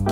To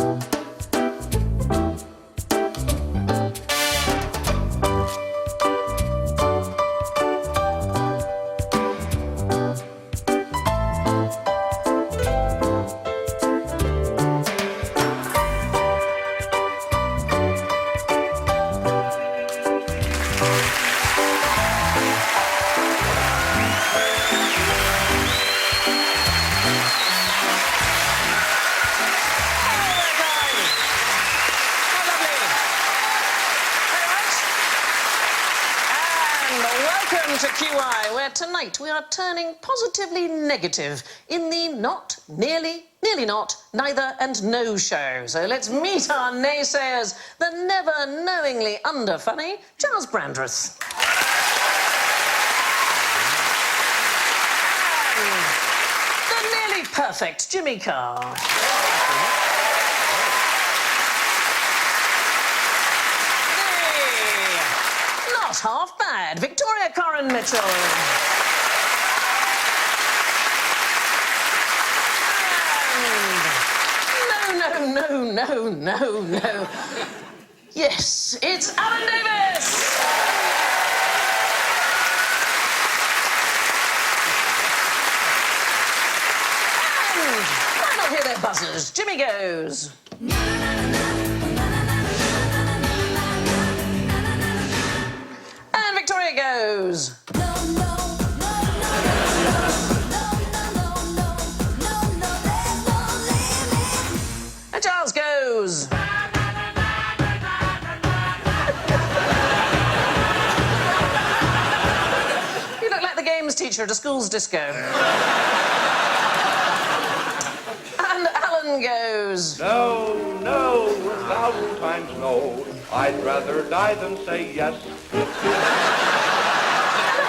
КьюАй, where tonight we are turning positively negative in the not, nearly, nearly not, neither and no show. So let's meet our naysayers, the never knowingly under-funny Gyles Brandreth. And the nearly perfect Jimmy Carr. Half bad, Victoria Coren Mitchell. And no. Yes, it's Alan Davies. And why not hear their buzzers? Jimmy goes. Victoria goes. And Gyles goes. You look like the games teacher at a school's disco. And Alan goes. No, 1,000 times no. I'd rather die than say yes.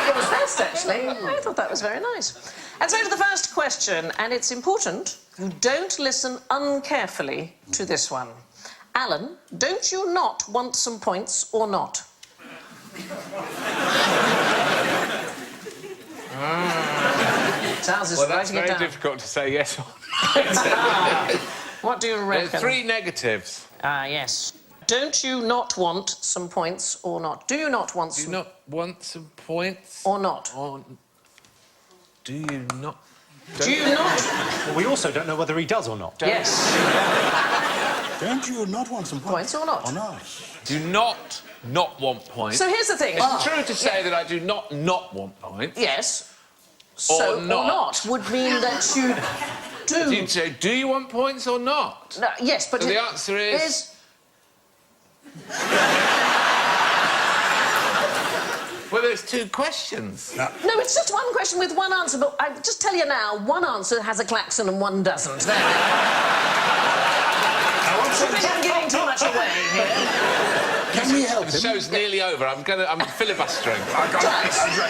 Yours first, actually. I thought that was very nice. And so to the first question, and it's important you don't listen uncarefully to this one. Alan, don't you not want some points or not? Gyles is well, that's writing it very down. difficult to say yes or no. What do you reckon? There's 3 negatives. Yes. Don't you not want some points or not? Do you not want some... Do you not want some points? Or not? Or... Do you not... Do you not... Well, we also don't know whether he does or not. Yes. Don't you not want some Points or not? Or not? Do not want points. So here's the thing. It's true to say that I do not want points. Yes. So, or not would mean that you do... You'd say, do you want points or not? No, yes, but... So the answer is... Well, there's 2 questions. No, it's just one question with one answer, but I just tell you now, one answer has a klaxon and one doesn't. There. I think I'm giving too much away here. Can we help The him? show's nearly over. I'm filibustering.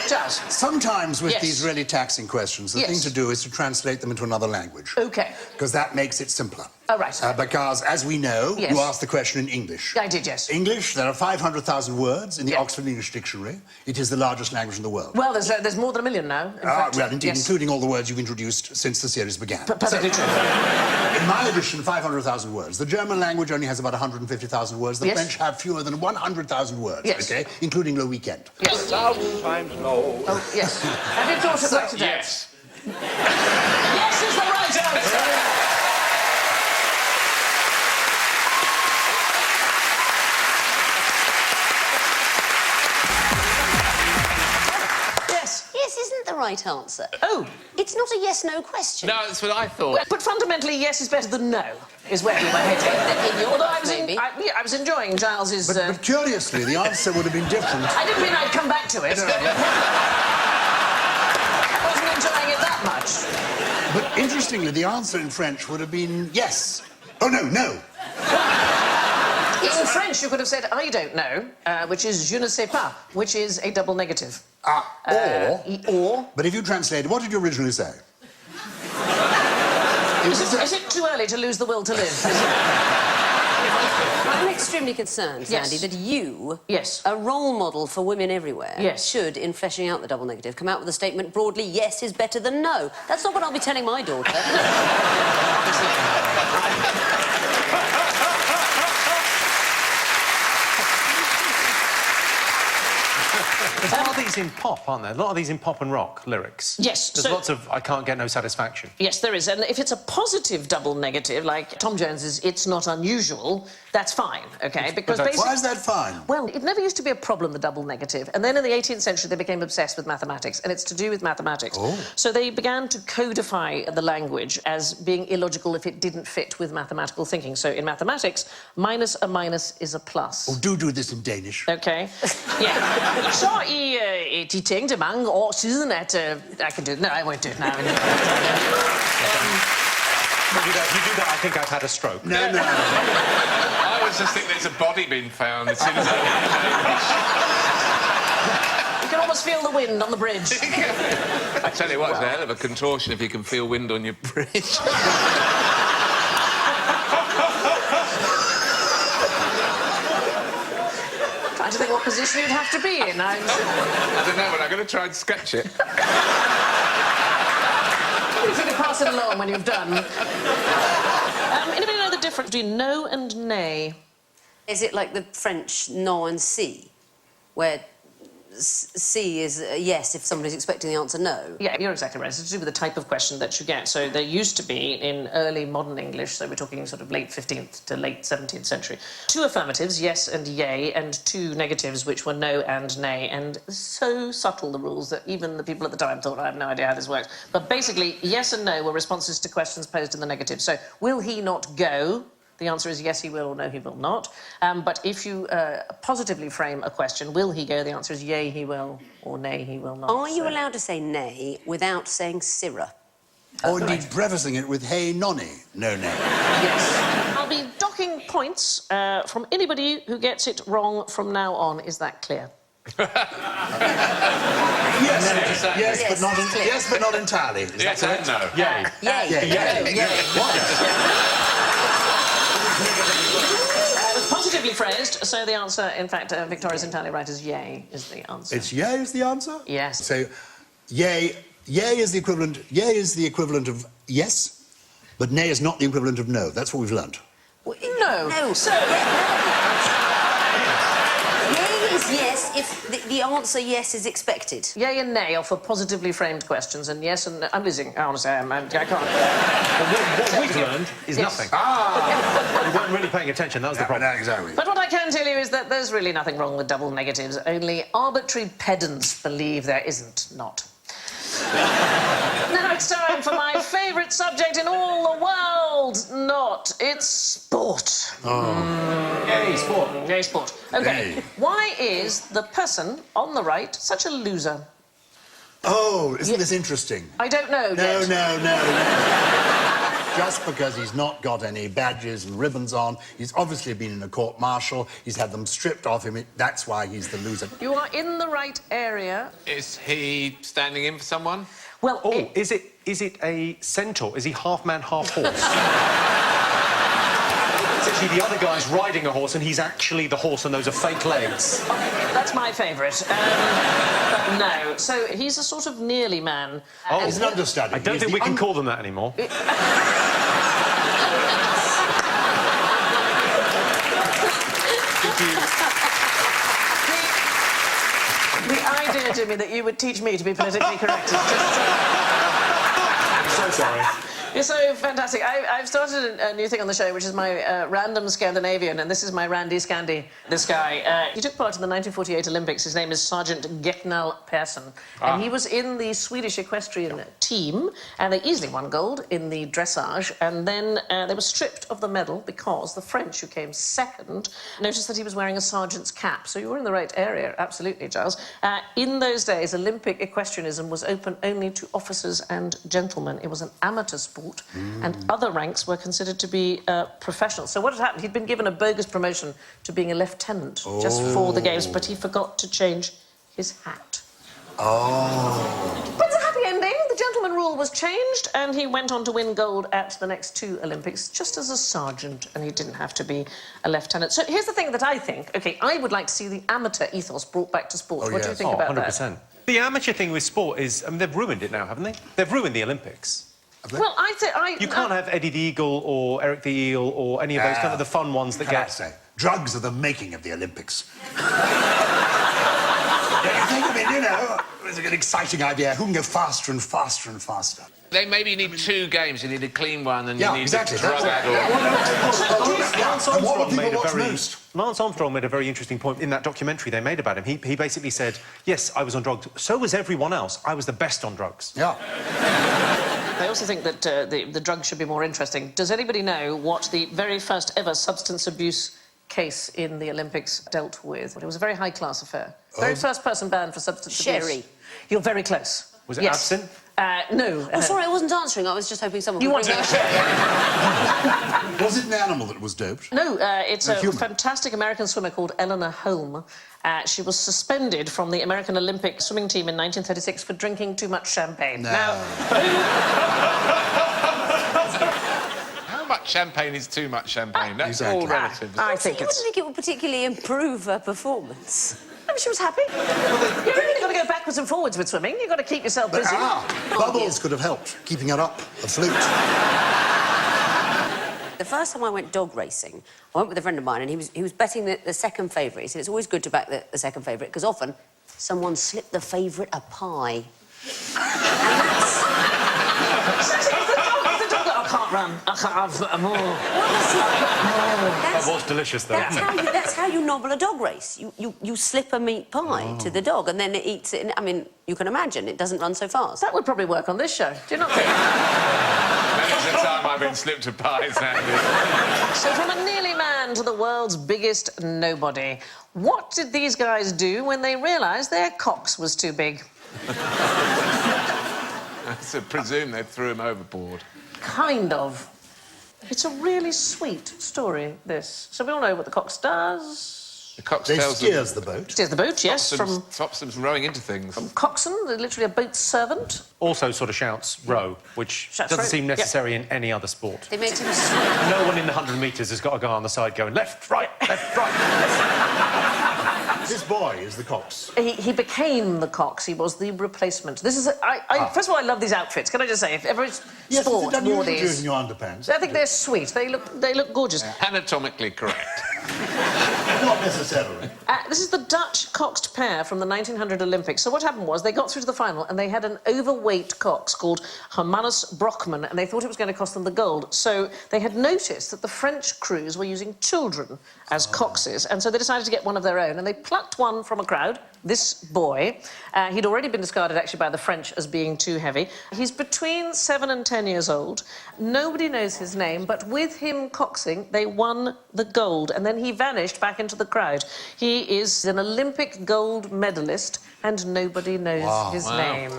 Gyles. Sometimes with Yes. these really taxing questions, the Yes. thing to do is to translate them into another language. OK. Because that makes it simpler. Oh, right. Because, as we know, Yes. you asked the question in English. I did, yes. English, there are 500,000 words in the Yeah. Oxford English Dictionary. It is the largest language in the world. Well, there's more than 1 million now, in fact. Well, indeed, Yes. including all the words you've introduced since the series began. Perfectly true. In my edition, 500,000 words. The German language only has about 150,000 words. The Yes. French have fewer than 100,000 words, Yes. OK? Including Le Weekend. Yes. 1,000 times no. Oh, yes. Have you thought about it? Yes. Yes is the right answer. Yes isn't the right answer. Oh. It's not a yes-no question. No, that's what I thought. But fundamentally, yes is better than no, is where we were heading. In your Although book, maybe. I was enjoying Giles's... But curiously, the answer would have been different. I didn't mean I'd come back to it. I wasn't enjoying it that much. But interestingly, the answer in French would have been yes. Oh, no, no. In French, you could have said, I don't know, which is je ne sais pas, which is a double negative. Or... But if you translate, what did you originally say? Is it too early to lose the will to live? I'm extremely concerned, Yes. Sandy, that you, Yes. a role model for women everywhere, Yes. should, in fleshing out the double negative, come out with a statement broadly, yes is better than no. That's not what I'll be telling my daughter. these in pop, aren't there? A lot of these in pop and rock lyrics. Yes, There's lots of I can't get no satisfaction. Yes, there is. And if it's a positive double negative, like Tom Jones's It's Not Unusual, that's fine, OK? Because basically... Why is that fine? Well, it never used to be a problem, the double negative. And then in the 18th century, they became obsessed with mathematics, and it's to do with mathematics. Oh. So they began to codify the language as being illogical if it didn't fit with mathematical thinking. So in mathematics, minus a minus is a plus. Oh, do this in Danish. Okay. Yeah. Så de tænkte mange år siden, at... I can do it. No, I won't do it now. You do that, I think I've had a stroke. No. I was just thinking there's a body being found as soon as I... You can almost feel the wind on the bridge. I tell you what, it's a hell of a contortion if you can feel wind on your bridge. Trying to think what position you'd have to be in. I don't know, but I'm going to try and sketch it. You can pass it along when you've done. Anybody know the difference between no and nay? Is it like the French no and si, where si is yes if somebody's expecting the answer no? Yeah, you're exactly right. It's to do with the type of question that you get. So there used to be, in early modern English, so we're talking sort of late 15th to late 17th century, 2 affirmatives, yes and yay, and 2 negatives, which were no and nay. And so subtle, the rules, that even the people at the time thought, I have no idea how this works. But basically, yes and no were responses to questions posed in the negative. So, will he not go? The answer is yes, he will, or no, he will not. But if you positively frame a question, will he go? The answer is yay, he will, or nay, he will not. Are you allowed to say nay without saying sirrah? Or indeed prefacing it with hey nonny. No. Yes. I'll be docking points from anybody who gets it wrong from now on. Is that clear? Yes, but not entirely. Is Yes that and correct? no. Yay. It was positively phrased, so the answer, in fact, Victoria's entirely right, is yay is the answer. It's yay is the answer? Yes. So, yay is the equivalent of yes, but nay is not the equivalent of no. That's what we've learnt. No. No. So... Yay is yes if the answer yes is expected. Yay and nay are for positively framed questions, and yes and no... I'm losing. Honestly, I can't. What we've learned is nothing. You weren't really paying attention, that was the problem. No, exactly. But what I can tell you is that there's really nothing wrong with double negatives. Only arbitrary pedants believe there isn't not. Now it's time for my favourite subject in all the world. Not. It's sport. Yay, sport. Yay, sport. OK. Yay. Why is the person on the right such a loser? Oh, isn't this interesting? I don't know yet. No. Just because he's not got any badges and ribbons on, he's obviously been in a court-martial, he's had them stripped off him, that's why he's the loser. You are in the right area. Is he standing in for someone? Well, Oh, is it a centaur? Is he half man, half horse? It's actually the other guy's riding a horse and he's actually the horse and those are fake legs. that's my favourite. But no. So he's a sort of nearly man. Oh, He's an understudy. I don't think we can call them that anymore. The idea, Jimmy, that you would teach me to be politically correct is just... I'm so sorry. You're so fantastic. I've started a new thing on the show, which is my Random Scandinavian, and this is my Randy Scandi. This guy, he took part in the 1948 Olympics. His name is Sergeant Getnal Persson, and he was in the Swedish equestrian team, and they easily won gold in the dressage, and then they were stripped of the medal because the French, who came second, noticed that he was wearing a sergeant's cap. So you were in the right area, absolutely, Giles. In those days, Olympic equestrianism was open only to officers and gentlemen. It was an amateur sport. And other ranks were considered to be professional. So what had happened, he'd been given a bogus promotion to being a lieutenant just for the games, but he forgot to change his hat. Oh. But it's a happy ending. The gentleman rule was changed, and he went on to win gold at the next 2 Olympics, just as a sergeant, and he didn't have to be a lieutenant. So here's the thing that I think. OK, I would like to see the amateur ethos brought back to sport. What do you think about 100%. that? The amateur thing with sport is... I mean, they've ruined it now, haven't they? They've ruined the Olympics. Well, I think... You can't have Eddie the Eagle or Eric the Eel or any of those kind of the fun ones that Can I get... say, drugs are the making of the Olympics. I mean, you know, it's an exciting idea. Who can go faster and faster and faster? They maybe need 2 games. You need a clean one and Yeah, you need exactly. a drug addict. And what will people watch most? Lance Armstrong made a very interesting point in that documentary they made about him. He basically said, yes, I was on drugs, so was everyone else. I was the best on drugs. Yeah. I also think that the drugs should be more interesting. Does anybody know what the very first ever substance abuse case in the Olympics dealt with? It was a very high-class affair. Very first person banned for substance abuse. Sherry. You're very close. Was it absinthe? No. Oh, sorry, I wasn't answering. I was just hoping someone You would want bring to... me a Was it an animal that was doped? No, it's a human. fantastic American swimmer called Eleanor Holm. She was suspended from the American Olympic swimming team in 1936 for drinking too much champagne. No. Now, How much champagne is too much champagne? That's Exactly. all relative. I think I it's... wouldn't think it would particularly improve her performance. Oh, she was happy. You've really got to go backwards and forwards with swimming. You've got to keep yourself busy. Bubbles could have helped, keeping it up, the flute. The first time I went dog racing, I went with a friend of mine and he was betting the second favourite. He said it's always good to back the second favourite because often someone slipped the favourite a pie. I can't run. I can't have more. That was delicious, though. That's how you nobble a dog race. You slip a meat pie to the dog and then it eats it. I mean, you can imagine it doesn't run so fast. That would probably work on this show. Do you not think? Many's the time I've been slipped a pie, Sandy. So from a nearly man to the world's biggest nobody, what did these guys do when they realised their cocks was too big? I presume they threw him overboard. Kind of. It's a really sweet story, this. So we all know what the cox does. The cox They tells steers the boat. Steers the boat, yes, stops them from rowing into things. coxswain, literally a boat servant. Also sort of shouts row, which Shouts doesn't row, seem yeah. necessary in any other sport. They made him swim. No one in the 100 metres has got a guy on the side going left, right, left, right. This boy is the cox. He became the cox. He was the replacement. This is... First of all, I love these outfits. Can I just say, if every Yes, sport it's wore unusual these... in your underpants. I think they're sweet. They look gorgeous. Anatomically correct. Not necessarily. This is the Dutch coxed pair from the 1900 Olympics. So what happened was they got through to the final and they had an overweight cox called Hermanus Brockman and they thought it was going to cost them the gold. So they had noticed that the French crews were using children as coxes and so they decided to get one of their own and they plucked one from a crowd, this boy. He'd already been discarded actually by the French as being too heavy. He's between 7 and 10 years old. Nobody knows his name, but with him coxing, they won the gold and then he vanished back into the crowd. He is an Olympic gold medalist and nobody knows his name.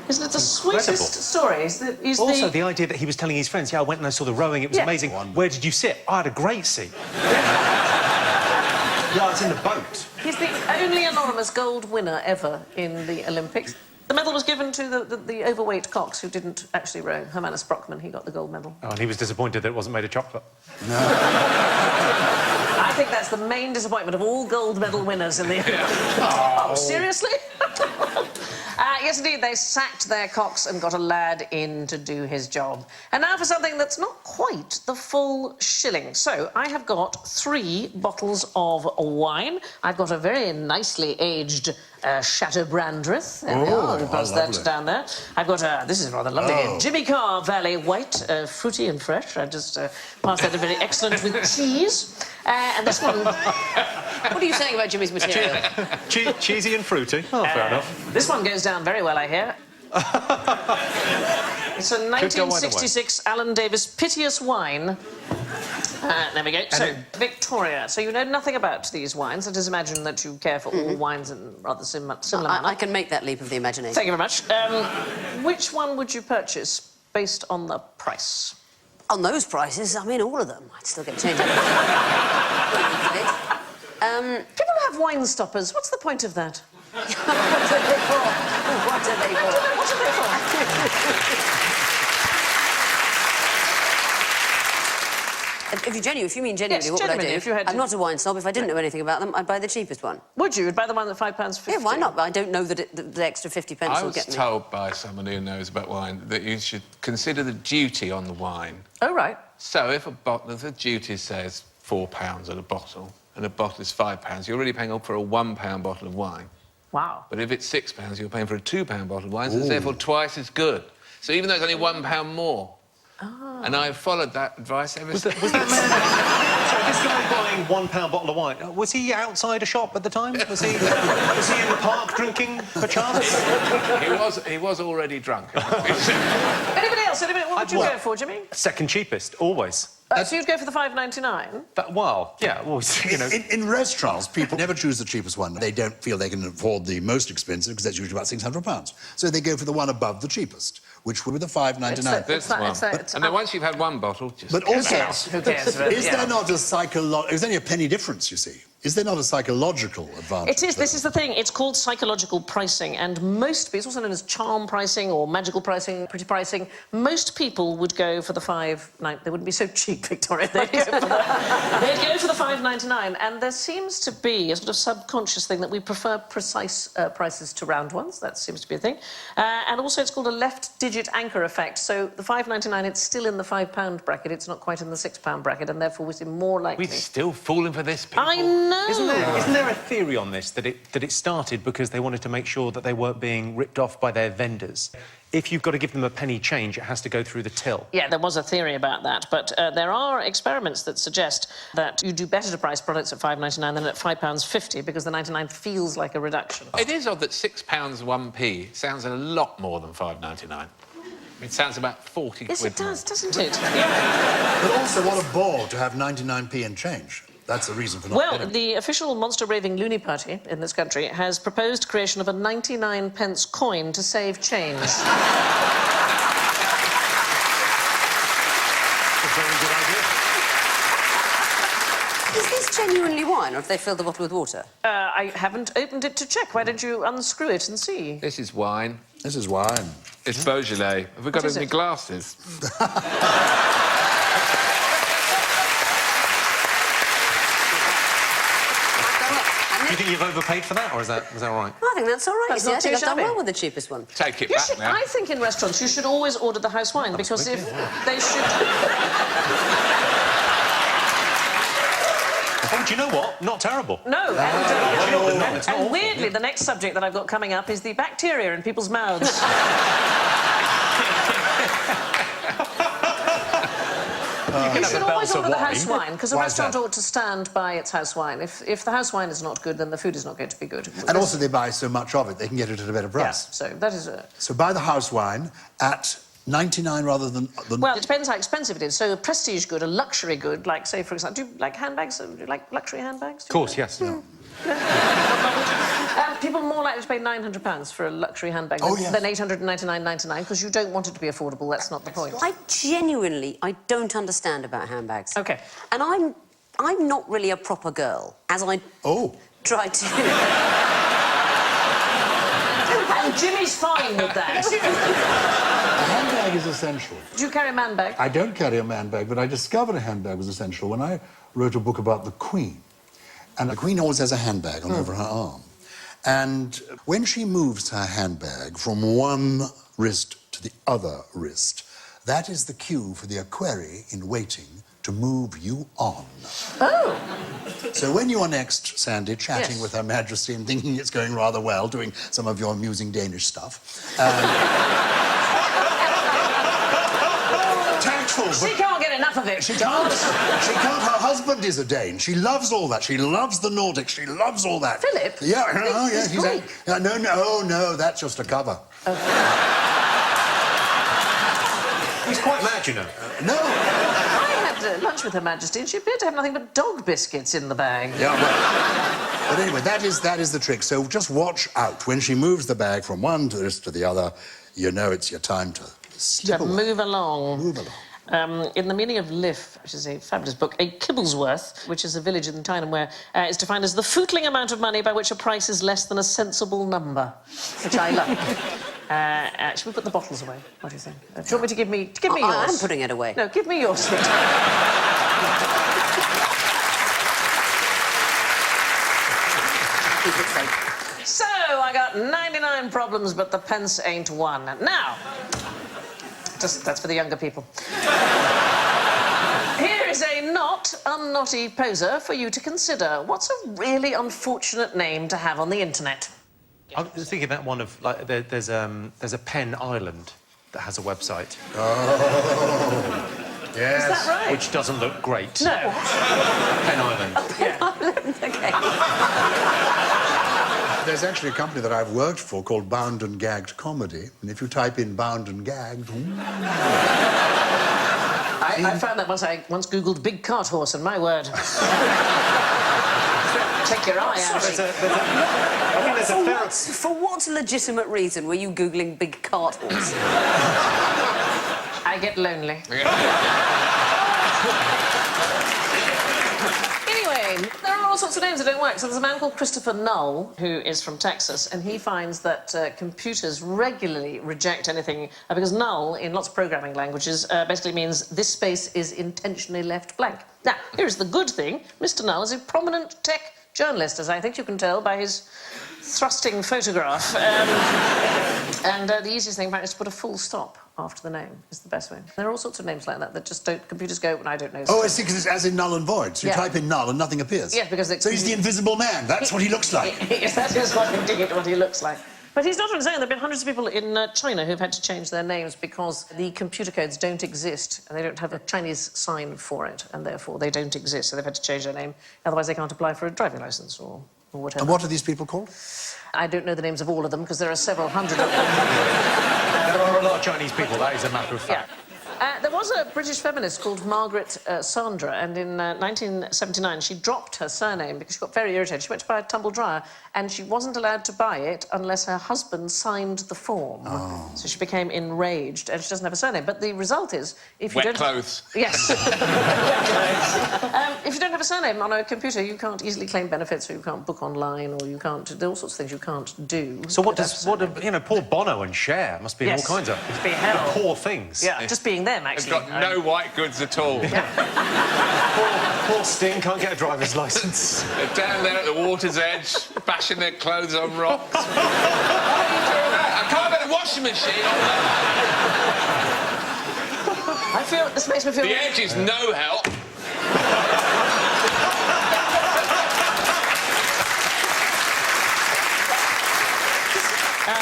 Isn't it the sweetest story? He's Also, the idea that he was telling his friends, yeah, I went and I saw the rowing, it was amazing. Where did you sit? I had a great seat. Yeah, it's in the boat. He's the only anonymous gold winner ever in the Olympics. The medal was given to the overweight cox who didn't actually row. Hermanus Brockman, he got the gold medal. Oh, and he was disappointed that it wasn't made of chocolate. I think that's the main disappointment of all gold medal winners in the Olympics. Oh, seriously? Yes, indeed, they sacked their cocks and got a lad in to do his job. And now for something that's not quite the full shilling. So, I have got 3 bottles of wine. I've got a very nicely aged Chateau Brandreth. There we are. We've got that down there. I've got this is rather lovely, Jimmy Carr Valley White, fruity and fresh. I just passed that very excellent with cheese. And this one... What are you saying about Jimmy's material? Cheesy and fruity. Oh, fair enough. This one goes down very well, I hear. It's a 1966 Alan Davies Piteous wine. There we go. So, Victoria, so you know nothing about these wines. Let us imagine that you care for all wines in rather similar manner. I can make that leap of the imagination. Thank you very much. Which one would you purchase based on the price? On those prices, I mean, all of them. I'd still get change. People have wine stoppers. What's the point of that? What are they for? What are they for? What are they for? If you mean genuinely, Yes, what would I do? genuinely, if you had to- I'm not a wine snob. If I didn't know anything about them, I'd buy the cheapest one. Would you? You'd buy the one at £5.50? Yeah, why not? But I don't know that the extra 50 pence I will was get me. told by someone who knows about wine that you should consider the duty on the wine. Oh, right. So if the duty says £4 at a bottle and a bottle is £5, you're really paying for a £1 bottle of wine. Wow. But if it's £6, you're paying for a £2 bottle of wine, so it's therefore twice as good. So even though it's only £1 more. Oh. And I've followed that advice ever since. Was that man... Sorry, this guy buying £1 bottle of wine, was he outside a shop at the time? Was he in the park drinking, perchance? He was already drunk. Anybody else? What would you go for, Jimmy? Second cheapest, always. So you'd go for the $5.99? Well, yeah, always, you know... In restaurants, people never choose the cheapest one. They don't feel they can afford the most expensive, because that's usually about £600. So they go for the one above the cheapest, which would be the $5.99. This one. And then once you've had one bottle, just... But also... Who cares? Is there not a psychological... There's only a penny difference, you see. Is there not a psychological advantage? It is. This is the thing. It's called psychological pricing, and it's also known as charm pricing or magical pricing, pretty pricing. Most people would go for the $5.99. They wouldn't be so cheap, Victoria. They'd go for the $5.99, and there seems to be a sort of subconscious thing that we prefer precise prices to round ones. That seems to be a thing. And also, it's called a left-digit anchor effect. So the $5.99, it's still in the £5 bracket. It's not quite in the £6 bracket, and therefore we seem more likely. We're still falling for this, people. I know. Isn't there a theory on this that it started because they wanted to make sure that they weren't being ripped off by their vendors? If you've got to give them a penny change, it has to go through the till. Yeah, there was a theory about that, but there are experiments that suggest that you do better to price products at £5.99 than at £5.50 because the 99 feels like a reduction. It is odd that £6 1p sounds a lot more than £5.99. It sounds about 40 quid. Yes, it does, doesn't it? But also, what a bore to have 99p and change. That's the reason for not Well, getting it. the official monster-raving loony party in this country has proposed creation of a 99-pence coin to save change. That's a very good idea. Is this genuinely wine, or have they filled the bottle with water? I haven't opened it to check. Why don't you unscrew it and see? This is wine. This is wine. It's Beaujolais. Have we got is any it? glasses? Do you think you've overpaid for that, or is that all right? I think that's all right. That's You see, not I think too I've done shabby. well with the cheapest one. Take it You back should, now. I think in restaurants you should always order the house wine because if they should... Oh, do you know what? Not terrible. No, It's not and awful, weirdly, yeah. the next subject that I've got coming up is the bacteria in people's mouths. You should always order the house wine, because a Why is restaurant that? ought to stand by its house wine. If the house wine is not good, then the food is not going to be good. And also, they buy so much of it, they can get it at a better Yeah, price. so that is a... So buy the house wine at 99 rather than... Well, it depends how expensive it is. So a prestige good, a luxury good, like, say, for example... Do you like handbags? Do you like luxury handbags? Of course, yes. People are more likely to pay £900 for a luxury handbag than £899.99 because you don't want it to be affordable. That's not the point. I don't understand about handbags. OK. And I'm not really a proper girl, as I try to... And Jimmy's fine with that. A handbag is essential. Do you carry a man bag? I don't carry a man bag, but I discovered a handbag was essential when I wrote a book about the Queen. And the Queen always has a handbag on over her arm. And when she moves her handbag from one wrist to the other wrist, that is the cue for the equerry in waiting to move you on. Oh. So when you are next, Sandy, chatting with Her Majesty and thinking it's going rather well, doing some of your amusing Danish stuff... tactful, She can't get enough of it. She can't. She can't. Her husband is a Dane. She loves all that. She loves the Nordics. She loves all that. Philip? Yeah. Oh, yeah. He's Greek. No. That's just a cover. He's quite mad, you know. No. I had lunch with Her Majesty and she appeared to have nothing but dog biscuits in the bag. Yeah. Well, but anyway, that is the trick. So just watch out when she moves the bag from one wrist to the other. You know it's your time to slip away. Move along. Move along. In The Meaning of Life, which is a fabulous book, a Kibblesworth, which is a village in Tyneham where is defined as the footling amount of money by which a price is less than a sensible number, which I like. Should we put the bottles away? What do you think? Do you want me to give me yours? I'm putting it away. No, give me yours, sweetheart. Keep it safe. So, I got 99 problems, but the pence ain't one. Now... that's for the younger people. Here is a not unknotty poser for you to consider. What's a really unfortunate name to have on the internet? I was thinking that one of, like, there's a Pen Island that has a website. Oh, yes. Is that right? Which doesn't look great. No. Pen Island. OK. There's actually a company that I've worked for called Bound and Gagged Comedy, and if you type in Bound and Gagged... I found that I once Googled big cart horse, and my word. Take your eye out. I think there's a fair... For what legitimate reason were you Googling big cart horse? I get lonely. Anyway, there are all sorts of names that don't work. So there's a man called Christopher Null, who is from Texas, and he finds that computers regularly reject anything because null, in lots of programming languages, basically means this space is intentionally left blank. Now, here's the good thing. Mr. Null is a prominent tech journalist, as I think you can tell by his thrusting photograph. And the easiest thing, apparently, is to put a full stop after the name, is the best way. There are all sorts of names like that that just don't... Computers go, and I don't know. Oh, I see, because it's as in null and void. So you Yeah. type in null and nothing appears. Yes, because... So he's the invisible man. That's what he looks like. Yes, that is what he looks like. But he's not insane. There have been hundreds of people in China who've had to change their names because the computer codes don't exist and they don't have a Chinese sign for it, and therefore they don't exist, so they've had to change their name. Otherwise, they can't apply for a driving licence or whatever. And what are these people called? I don't know the names of all of them because there are several hundred of them. There are a lot of Chinese people, that is a matter of fact. Yeah. There was a British feminist called Margaret Sandra, and in 1979 she dropped her surname because she got very irritated. She went to buy a tumble dryer, and she wasn't allowed to buy it unless her husband signed the form. Oh. So she became enraged, and she doesn't have a surname. But the result is, if you Wet don't... clothes. Yes. Wet clothes. If you don't have a surname on a computer, you can't easily claim benefits, or you can't book online, or you can't... There are all sorts of things you can't do. So you know, poor Bono and Cher must be in all kinds of... It's be hell. Poor things. Yeah, just being them, actually. They've got no white goods at all. Poor Sting can't get a driver's licence. They're down there at the water's edge, bashing their clothes on rocks. Why are you doing that? I can't get a washing machine on that. I feel... This makes me feel... The edge is no help.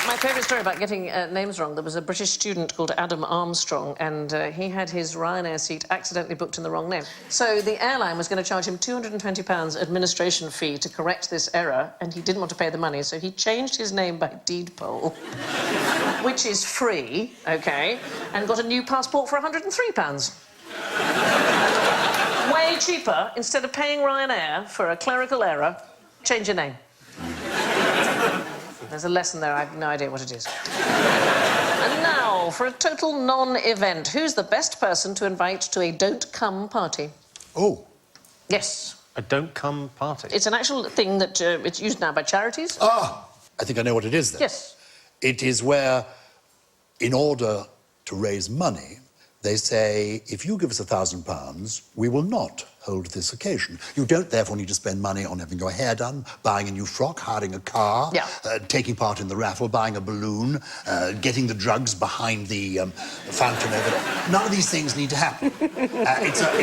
My favourite story about getting names wrong, there was a British student called Adam Armstrong, and he had his Ryanair seat accidentally booked in the wrong name. So the airline was going to charge him £220 administration fee to correct this error, and he didn't want to pay the money, so he changed his name by deed poll, which is free, OK, and got a new passport for £103. Way cheaper. Instead of paying Ryanair for a clerical error, change your name. There's a lesson there. I have no idea what it is. And now, for a total non-event, who's the best person to invite to a don't-come party? Oh. Yes. A don't-come party? It's an actual thing that it's used now by charities. Ah! I think I know what it is then. Yes. It is where, in order to raise money, they say, if you give us £1,000, we will not hold this occasion. You don't, therefore, need to spend money on having your hair done, buying a new frock, hiring a car, taking part in the raffle, buying a balloon, getting the drugs behind the fountain over there. None of these things need to happen. It's a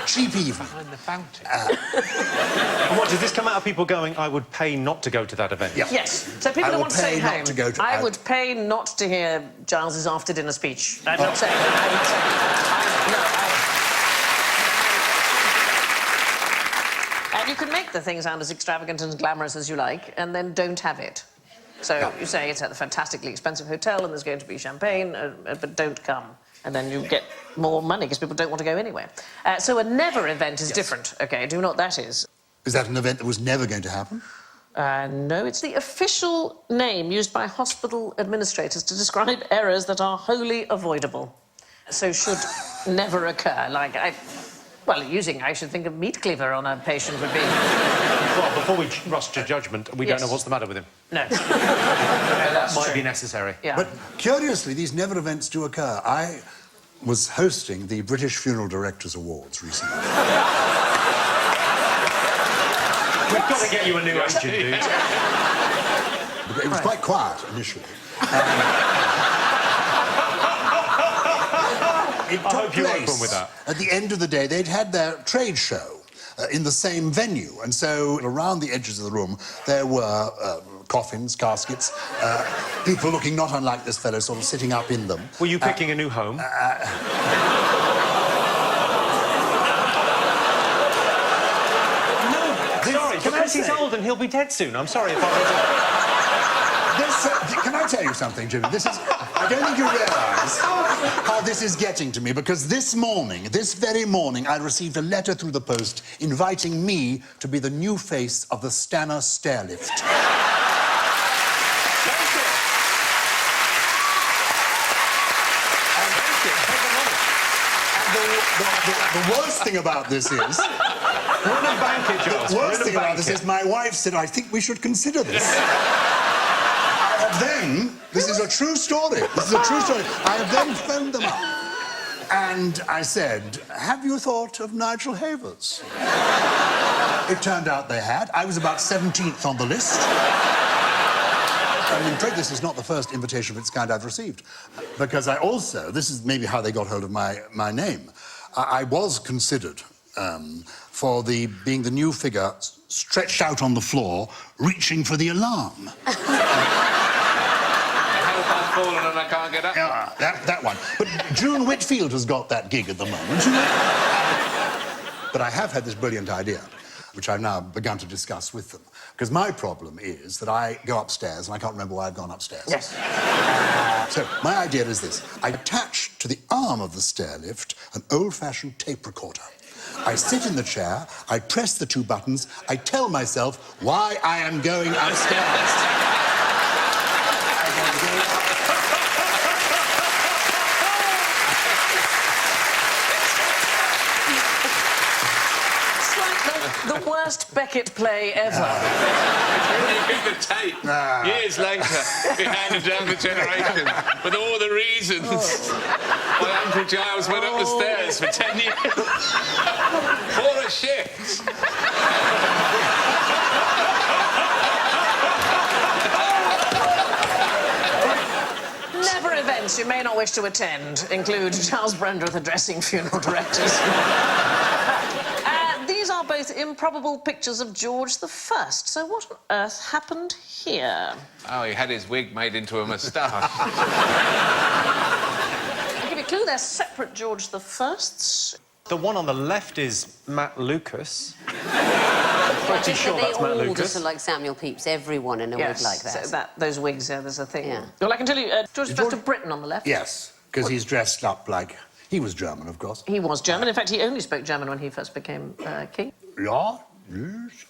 cheap evening. Behind the fountain. And what, does this come out of people going, I would pay not to go to that event? Yeah. Yes. So people that want to stay home. I would pay not to hear Gyles's after-dinner speech. I'm not saying that. I would say... And you can make the thing sound as extravagant and glamorous as you like, and then don't have it. So you say it's at a fantastically expensive hotel and there's going to be champagne, but don't come. And then you get more money because people don't want to go anywhere. So a never event is different, OK? Do you know what that is? Is that an event that was never going to happen? No, it's the official name used by hospital administrators to describe errors that are wholly avoidable. So should never occur. Like, well, I should think, a meat cleaver on a patient would be... Well, before we rush to judgment, we don't know what's the matter with him. No. That might be necessary. Yeah. But curiously, these never events do occur. I was hosting the British Funeral Directors Awards recently. We've got to get you a new agent, dude. It was quite quiet initially. It took hope you place open with that. At the end of the day, they'd had their trade show, in the same venue. And so around the edges of the room, there were coffins, caskets, people looking not unlike this fellow, sort of sitting up in them. Were you picking a new home? Sorry, because he's old and he'll be dead soon. I'm sorry if Can I tell you something, Jimmy? I don't think you realise how this is getting to me, because this very morning, I received a letter through the post inviting me to be the new face of the Stanner stairlift. The worst thing about this is... The worst thing about this is my wife said, I think we should consider this. This is a true story. This is a true story. I have then phoned them up. And I said, have you thought of Nigel Havers? It turned out they had. I was about 17th on the list. I'm afraid this is not the first invitation of its kind I've received. Because I also, this is maybe how they got hold of my name, I was considered for being the new figure stretched out on the floor, reaching for the alarm. Fallen and I can't get up. Yeah, that one. But June Whitfield has got that gig at the moment, you know? But I have had this brilliant idea, which I've now begun to discuss with them. Because my problem is that I go upstairs and I can't remember why I've gone upstairs. Yes. So my idea is this. I attach to the arm of the stairlift an old-fashioned tape recorder. I sit in the chair, I press the two buttons, I tell myself why I am going upstairs. The worst Beckett play ever. The tape, years later, be handed down for generations with all the reasons why Uncle Giles went up the stairs for 10 years. For a shift. Never events you may not wish to attend include Charles Brandreth addressing funeral directors. These are both improbable pictures of George I. So what on earth happened here? Oh, he had his wig made into a moustache. I'll give you a clue, they're separate George I's. The one on the left is Matt Lucas. I'm pretty sure that's Matt They all Lucas. just look like Samuel Pepys, everyone in a wig like that. So those wigs, there's a thing. Yeah. Well, I can tell you, George I of Britain on the left. Yes, because he's dressed up like... He was German, of course. He was German. In fact, he only spoke German when he first became king. Yeah, yes.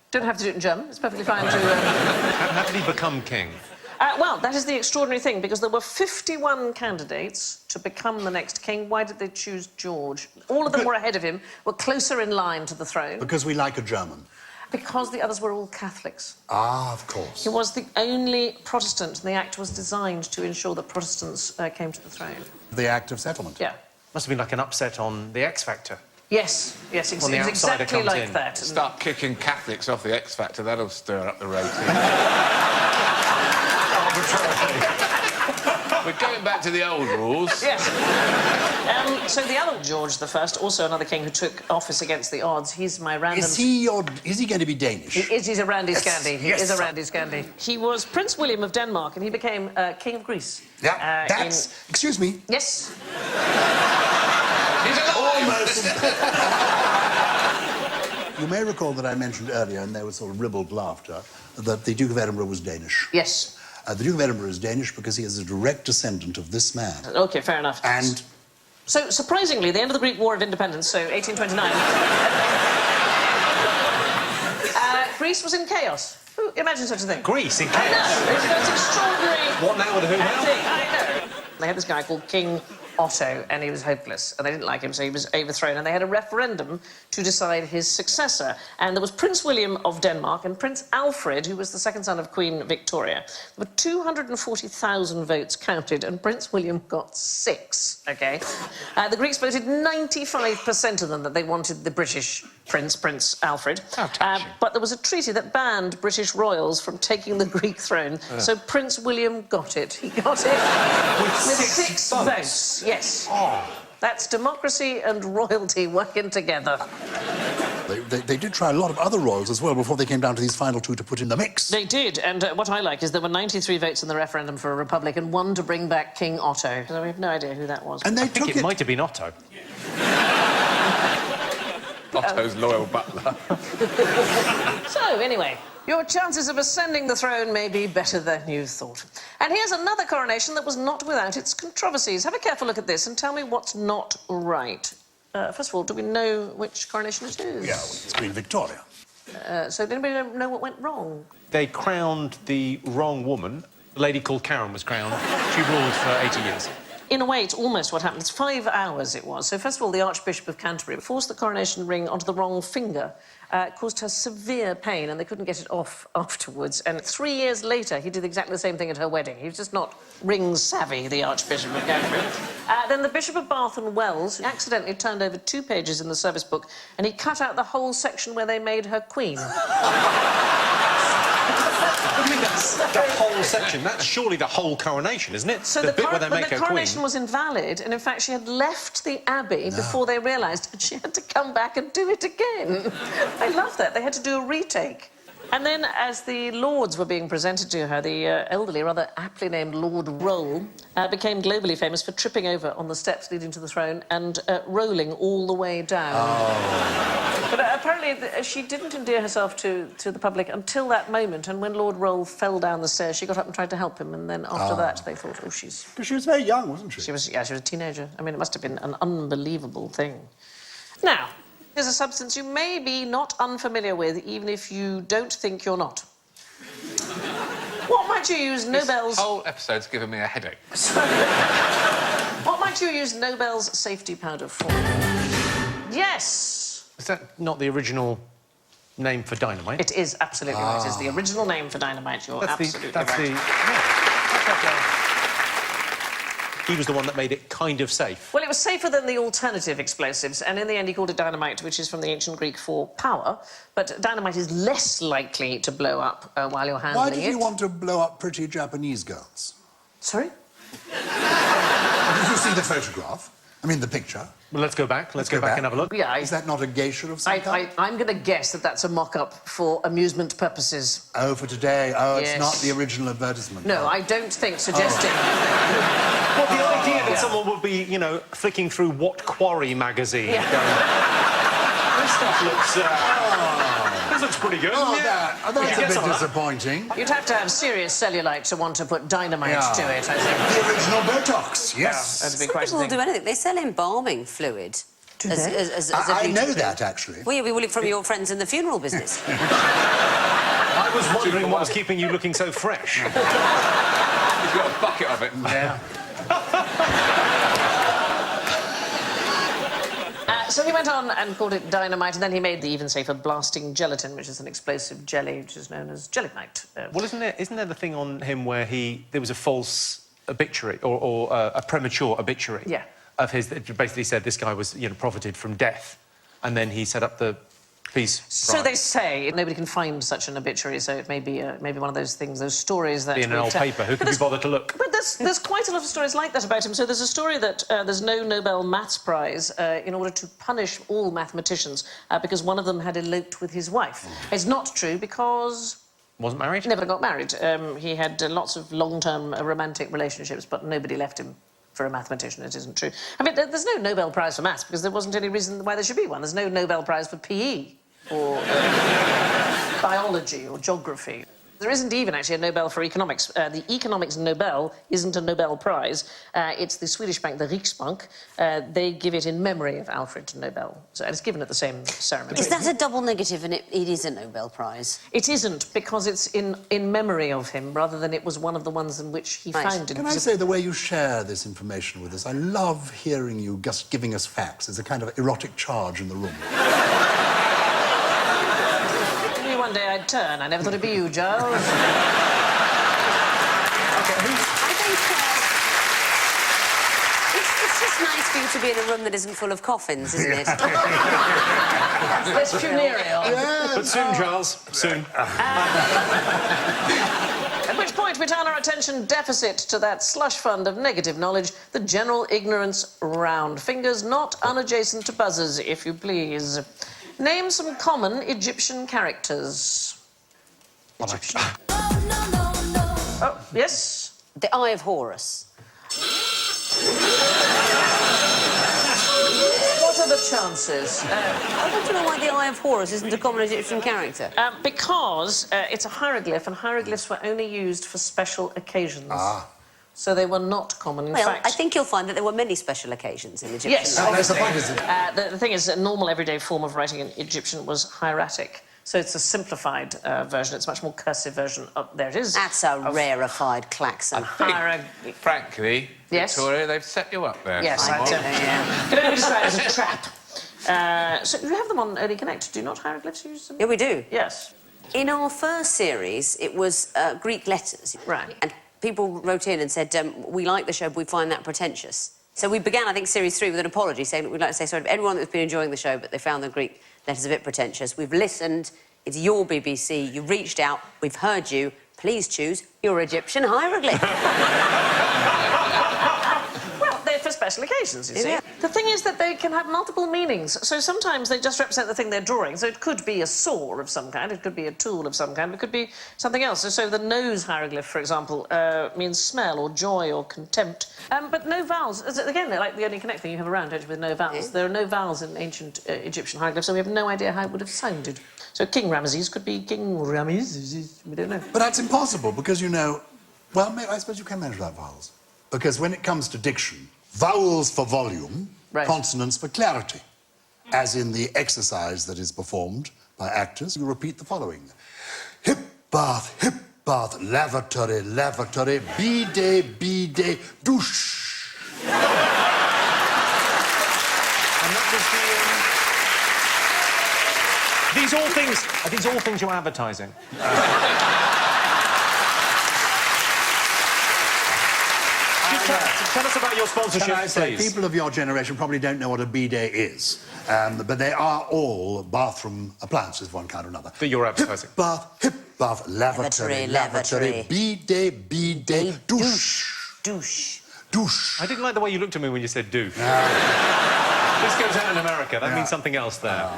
Don't have to do it in German. It's perfectly fine to... How did he become king? Well, that is the extraordinary thing, because there were 51 candidates to become the next king. Why did they choose George? All of them were ahead of him, were closer in line to the throne. Because we like a German. Because the others were all Catholics. Ah, of course. He was the only Protestant, and the Act was designed to ensure that Protestants came to the throne. The Act of Settlement. Yeah. Must have been like an upset on the X Factor. Yes, yes, When the it was outsider exactly comes like in. that. Start kicking Catholics off the X Factor, that'll stir up the rating. We're going back to the old rules. Yes. So the other George I, also another king who took office against the odds, he's my random... Is he going to be Danish? He's a Randy Scandi. He Yes. is a Randy Scandi. He was Prince William of Denmark, and he became King of Greece. Yeah, that's... Excuse me. Yes. He's Almost. You may recall that I mentioned earlier, and there was sort of ribald laughter, that the Duke of Edinburgh was Danish. Yes. The Duke of Edinburgh is Danish because he is a direct descendant of this man. OK, fair enough. And... So, surprisingly, the end of the Greek War of Independence, so 1829... Greece was in chaos. Ooh, imagine such a thing. Greece in I chaos? know. It's extraordinary... What now with the who now? thing, I know. They had this guy called King Otto, and he was hopeless, and they didn't like him, so he was overthrown, and they had a referendum to decide his successor. And there was Prince William of Denmark and Prince Alfred, who was the second son of Queen Victoria. There were 240,000 votes counted, and Prince William got 6, OK? The Greeks voted 95% of them that they wanted the British Prince Alfred. How touching. But there was a treaty that banned British royals from taking the Greek throne, so Prince William got it. He got it with 6 votes. Yes. Oh. That's democracy and royalty working together. They did try a lot of other royals as well before they came down to these final two to put in the mix. They did, and what I like is there were 93 votes in the referendum for a republic and 1 to bring back King Otto. So we have no idea who that was. And they I think took it might have been Otto. Otto's loyal butler. So, anyway, your chances of ascending the throne may be better than you thought. And here's another coronation that was not without its controversies. Have a careful look at this and tell me what's not right. First of all, do we know which coronation it is? Yeah, it's Queen Victoria. So did anybody know what went wrong? They crowned the wrong woman. A lady called Coren was crowned. She ruled for 80 years. In a way, it's almost what happened. It's 5 hours it was. So first of all, the Archbishop of Canterbury forced the coronation ring onto the wrong finger. It caused her severe pain, and they couldn't get it off afterwards. And 3 years later, he did exactly the same thing at her wedding. He was just not ring-savvy, the Archbishop of Canterbury. Then the Bishop of Bath and Wells accidentally turned over 2 pages in the service book, and he cut out the whole section where they made her queen. The whole section. That's surely the whole coronation, isn't it? So the bit where they make her coronation queen. was invalid, and in fact she had left the abbey before they realised, and she had to come back and do it again. I love that. They had to do a retake. And then, as the lords were being presented to her, the elderly, rather aptly named Lord Roll, became globally famous for tripping over on the steps leading to the throne and rolling all the way down. Oh. But apparently she didn't endear herself to the public until that moment, and when Lord Roll fell down the stairs, she got up and tried to help him, and then after that they thought, oh, she's... Because she was very young, wasn't she? She was a teenager. I mean, it must have been an unbelievable thing. Now, there's a substance you may be not unfamiliar with, even if you don't think you're not. What might you use Nobel's... This whole episode's given me a headache. What might you use Nobel's safety powder for? Yes! Is that not the original name for dynamite? It is absolutely right. It is the original name for dynamite. You're absolutely right. He was the one that made it kind of safe. Well, it was safer than the alternative explosives, and in the end he called it dynamite, which is from the ancient Greek for power, but dynamite is less likely to blow up while you're handling it. Why did you want to blow up pretty Japanese girls? Sorry? Did you see the photograph? I mean, the picture. Well, let's go back. Let's go back and have a look. Yeah, Is that not a geisha of some kind? I'm going to guess that that's a mock-up for amusement purposes. Oh, for today. Oh, Yes. it's not the original advertisement. No, I don't think suggesting... Well, the idea that someone would be, you know, flicking through What Quarry magazine going, this stuff looks... This looks pretty good. Oh, yeah. that's a bit disappointing. You'd have to have serious cellulite to want to put dynamite to it, I think. The original Botox, yes. That'd be Some quite people a will thing. do anything. They sell embalming fluid. Do they? As a I beauty know cream. that, actually. Well, yeah, we will look from your friends in the funeral business. I was wondering what was keeping you looking so fresh. He's got a bucket of it. Yeah. So he went on and called it dynamite, and then he made the even safer blasting gelatin, which is an explosive jelly, which is known as gelinite. Well, isn't there the thing on him where there was a false obituary or a premature obituary? Yeah. Of his that basically said this guy was, you know, profited from death, and then he set up the peace. So they say. Nobody can find such an obituary, so it may be one of those things, those stories that... In an old paper, who can be bothered to look? But there's quite a lot of stories like that about him. So there's a story that there's no Nobel Maths Prize in order to punish all mathematicians because one of them had eloped with his wife. It's not true because... Wasn't married? Never got married. He had lots of long-term romantic relationships, but nobody left him for a mathematician. It isn't true. I mean, there's no Nobel Prize for maths because there wasn't any reason why there should be one. There's no Nobel Prize for PE or biology or geography. There isn't even actually a Nobel for economics. The economics Nobel isn't a Nobel Prize. It's the Swedish bank, the Riksbank. They give it in memory of Alfred Nobel. So it's given at the same ceremony. Is that a double negative and it is a Nobel Prize? It isn't, because it's in memory of him rather than it was one of the ones in which he founded. Can I say, the way you share this information with us, I love hearing you just giving us facts. There's a kind of erotic charge in the room. One day I'd turn. I never thought it'd be you, Giles. I think it's just nice for you to be in a room that isn't full of coffins, isn't it? Less funereal. But soon, Giles, soon. At which point we turn our attention deficit to that slush fund of negative knowledge, the general ignorance round. Fingers not unadjacent to buzzers, if you please. Name some common Egyptian characters. Egyptian. Oh, yes? The Eye of Horus. What are the chances? I want to know why the Eye of Horus isn't a common Egyptian character. Because it's a hieroglyph, and hieroglyphs were only used for special occasions. Ah. So they were not common. In Well, fact, I think you'll find that there were many special occasions in Egyptian yes. life. That's the point, isn't it? The thing is, a normal everyday form of writing in Egyptian was hieratic. So it's a simplified version. It's a much more cursive version. Oh, there it is. That's a rarefied klaxon. Frankly, Yes? Victoria, they've set you up there. Yes, somewhat. can only be described as a trap. So you have them on Early Connect, do not hieroglyphs use them? Yeah, we do. Yes. In our first series, it was Greek letters. Right. And people wrote in and said, we like the show, but we find that pretentious. So we began, I think, Series 3 with an apology, saying that we'd like to say sorry to everyone that's been enjoying the show, but they found the Greek letters a bit pretentious. We've listened. It's your BBC. You reached out. We've heard you. Please choose your Egyptian hieroglyph. Well, they're for special occasions, you see. Yeah. The thing is that they can have multiple meanings. So sometimes they just represent the thing they're drawing. So it could be a saw of some kind, it could be a tool of some kind, it could be something else. So the nose hieroglyph, for example, means smell or joy or contempt. But no vowels. Again, they're like the only connect thing you have around, don't you, with no vowels. There are no vowels in ancient Egyptian hieroglyphs, so we have no idea how it would have sounded. So King Ramesses could be King Ramesses. We don't know. But that's impossible because, you know... Well, I suppose you can manage about vowels. Because when it comes to diction, vowels for volume, Right. consonants for clarity. As in the exercise that is performed by actors, you repeat the following. Hip bath, lavatory, lavatory, bidet, douche. And that was the... Are these all things you're advertising? Tell us about your sponsorship, Can I say, please. people of your generation probably don't know what a bidet is, but they are all bathroom appliances of one kind or another. That you're advertising. Hip bath, lavatory, Lavatory. bidet, douche. Douche. Douche. I didn't like the way you looked at me when you said douche. This goes out in America. That means something else there.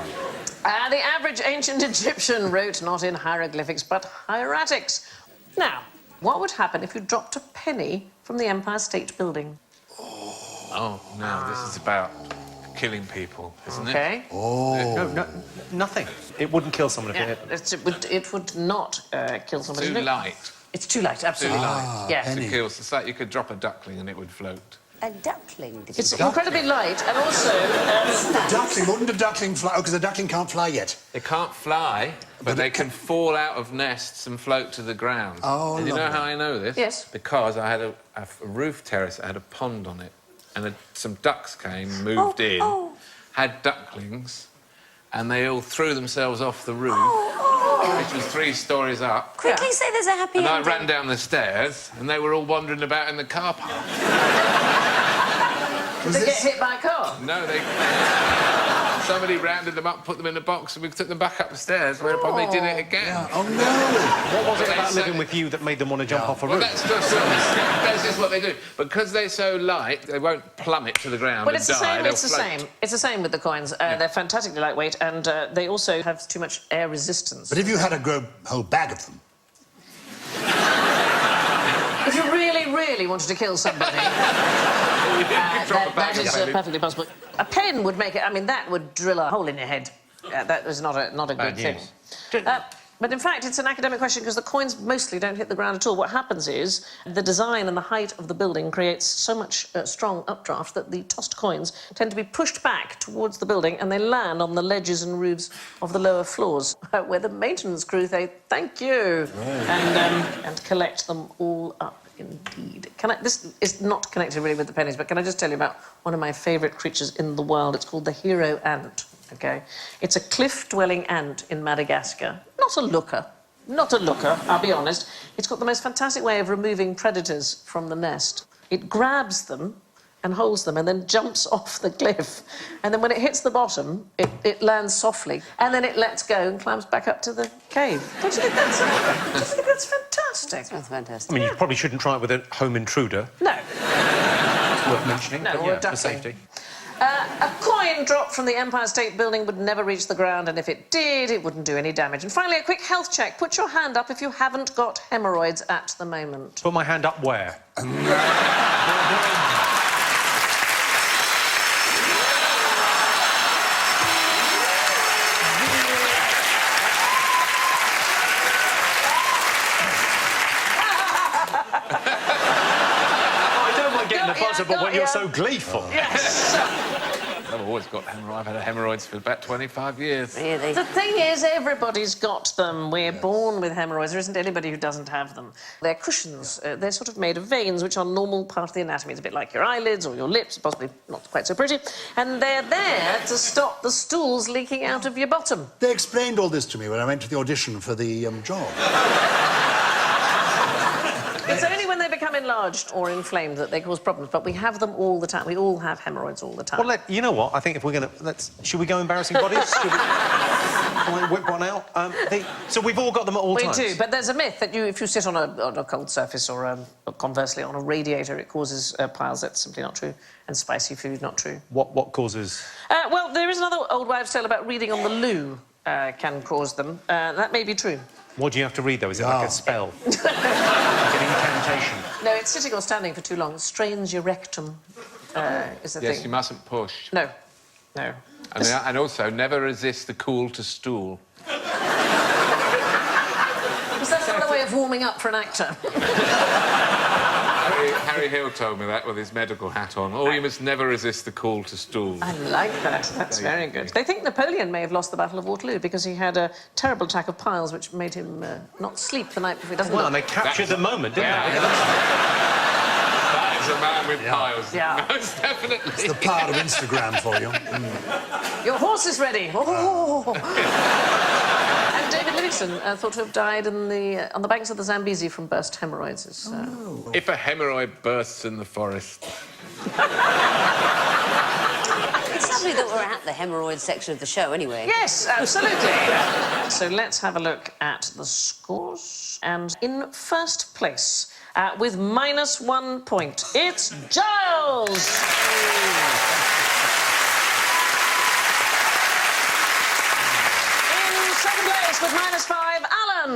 The average ancient Egyptian wrote not in hieroglyphics, but hieratics. Now, what would happen if you dropped a penny from the Empire State Building? Oh, no, this is about killing people, isn't it? Okay. No, nothing. It wouldn't kill someone if Yeah, it would not kill somebody. Too No. light It's too light, absolutely. Too light. Yes. penny. to kill. It's like you could drop a duckling and it would float. A duckling, did you It's say? incredibly light, and also... Duckling, wouldn't a duckling fly? Oh, because a duckling can't fly yet. They can't fly, but they can fall out of nests and float to the ground. Oh, and you know lovely. how I know this? Yes. Because I had a roof terrace that had a pond on it, and some ducks came, moved in, had ducklings, and they all threw themselves off the roof, which was 3 stories up. Quickly say there's a happy And I ending. ran down the stairs, and they were all wandering about in the car park. Did they get hit by a car? No, somebody rounded them up, put them in a box, and we took them back up the stairs, whereupon they did it again. Yeah. Oh, no. What was it They about said- living with you that made them want to jump off a Well, roof? that's just what they do. Because they're so light, they won't plummet to the ground Well, and it's the die. same. They'll It's the float. same. It's the same with the coins. They're fantastically lightweight, and they also have too much air resistance. But if you had a whole bag of them... If you really wanted to kill somebody, You could drop a bag that is of them. perfectly possible. A pen would make it. I mean, that would drill a hole in your head. That was not a good thing. news. But in fact, it's an academic question because the coins mostly don't hit the ground at all. What happens is the design and the height of the building creates so much strong updraft that the tossed coins tend to be pushed back towards the building and they land on the ledges and roofs of the lower floors, where the maintenance crew say, thank you, and collect them all up. Indeed. This is not connected really with the pennies, but can I just tell you about one of my favourite creatures in the world? It's called the hero ant, OK? It's a cliff-dwelling ant in Madagascar. Not a looker, I'll be honest. It's got the most fantastic way of removing predators from the nest. It grabs them and holds them and then jumps off the cliff. And then when it hits the bottom, it lands softly. And then it lets go and climbs back up to the cave. Don't you think that's fantastic? That's fantastic. I mean, you probably shouldn't try it with a home intruder. No. It's worth mentioning. No, but or a yeah, for duckling. safety. A coin dropped from the Empire State Building would never reach the ground, and if it did, it wouldn't do any damage. And finally, a quick health check. Put your hand up if you haven't got hemorrhoids at the moment. Put my hand up where? But when you're so gleeful. Yes. I've always got hemorrhoids. I've had hemorrhoids for about 25 years. Really? The thing is, everybody's got them. We're born with hemorrhoids. There isn't anybody who doesn't have them. They're cushions. They're sort of made of veins, which are normal part of the anatomy. It's a bit like your eyelids or your lips, possibly not quite so pretty. And they're there to stop the stools leaking out of your bottom. They explained all this to me when I went to the audition for the job. It's only when they become enlarged or inflamed that they cause problems, but we have them all the time. We all have hemorrhoids all the time. Well, you know what? I think if we're going to... Should we go embarrassing bodies? Should we... Can I whip one out? So we've all got them at all times? We do, but there's a myth that if you sit on a cold surface or conversely on a radiator, it causes piles. That's simply not true. And spicy food, not true. What causes... Well, there is another old wives' tale about reading on the loo can cause them. That may be true. What do you have to read, though? Is it like a spell? Like an incantation? No, it's sitting or standing for too long. It strains your rectum, is the thing. Yes, you mustn't push. No. No. And also, never resist the cool to stool. Is that another way of warming up for an actor? Harry Hill told me that with his medical hat on. Oh, you must never resist the call to stool. I like that. That's very good. They think Napoleon may have lost the Battle of Waterloo because he had a terrible attack of piles which made him not sleep the night before. Well, and they captured the moment, didn't they? That is a man with piles. Yeah. Most definitely. It's the power of Instagram for you. Your horse is ready. Oh. And David Livingstone thought to have died on the banks of the Zambezi from burst hemorrhoids. If a hemorrhoid bursts in the forest. It's lovely that we're at the hemorrhoid section of the show, anyway. Yes, absolutely. So let's have a look at the scores. And in first place, with -1 point, it's Gyles. In second place, with -5, Alan.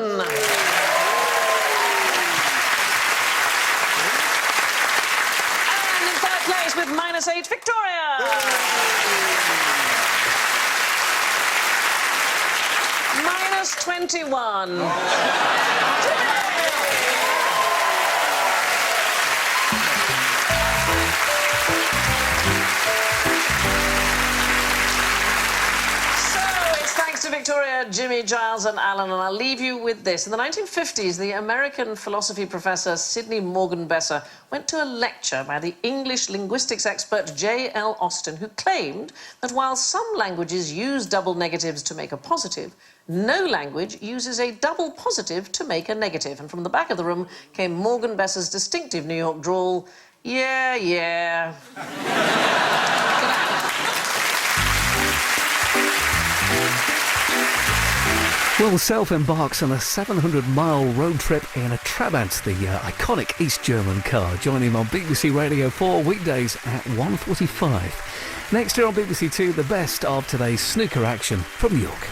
And in third place, with -8, Victoria. -21. To Victoria, Jimmy, Gyles and Alan, and I'll leave you with this. In the 1950s, the American philosophy professor Sidney Morgan Besser went to a lecture by the English linguistics expert J.L. Austin, who claimed that while some languages use double negatives to make a positive, no language uses a double positive to make a negative. And from the back of the room came Morgan Besser's distinctive New York drawl, yeah, yeah. Will Self embarks on a 700-mile road trip in a Trabant, the iconic East German car. Join him on BBC Radio 4 weekdays at 1:45. Next year on BBC 2, the best of today's snooker action from York.